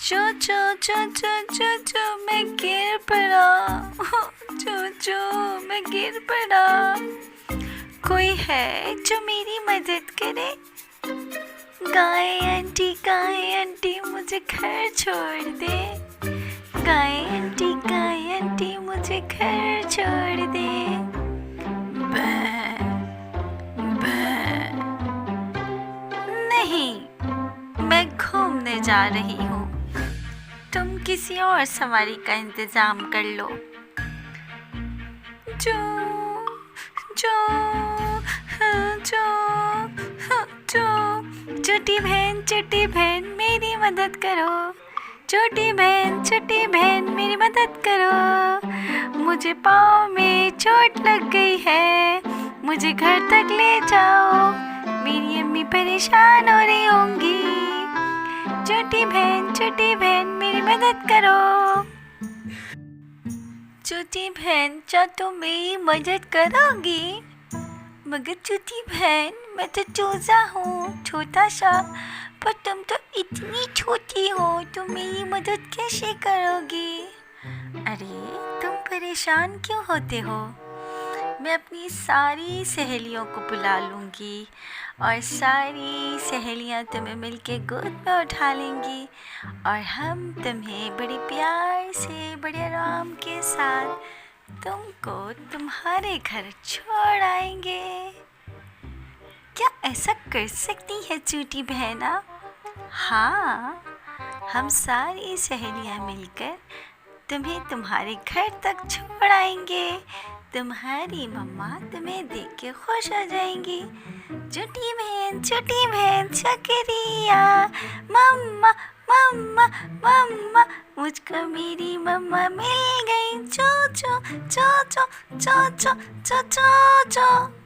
चो चो चो चो चो चो मैं गिर पड़ा। चो चो मैं गिर पड़ा। कोई है जो मेरी मदद करे? गाय आंटी मुझे घर छोड़ दे। गाय आंटी मुझे घर छोड़ दे। बै, बै। नहीं, मैं घूमने जा रही हूँ। तुम किसी और सवारी का इंतजाम कर लो। जो जो जो जो छोटी बहन मेरी मदद करो। छोटी बहन मेरी मदद करो। मुझे पाँव में चोट लग गई है। मुझे घर तक ले जाओ। मेरी अम्मी परेशान हो रही होंगी। छोटी बहन मेरी मदद करो। छोटी बहन, क्या तुम मेरी मदद करोगी? मगर छोटी बहन, मैं तो चूजा हूँ, छोटा सा। पर तुम तो इतनी छोटी हो, तुम मेरी मदद कैसे करोगी? अरे, तुम परेशान क्यों होते हो? मैं अपनी सारी सहेलियों को बुला लूँगी और सारी सहेलियाँ तुम्हें मिलके गोद में उठा लेंगी और हम तुम्हें बड़े प्यार से, बड़े आराम के साथ तुमको तुम्हारे घर छोड़ आएंगे। क्या ऐसा कर सकती है छोटी बहना? हाँ, हम सारी सहेलियाँ मिलकर तुम्हें तुम्हारे घर तक छोड़ आएंगे। तुम्हारी मम्मा तुम्हें देख के खुश हो जाएंगी। छोटी बहन शुक्रिया। मम्मा मम्मा मम्मा, मुझको मेरी मम्मा मिल गई। चो चो चो चो चो चो चो चो चो।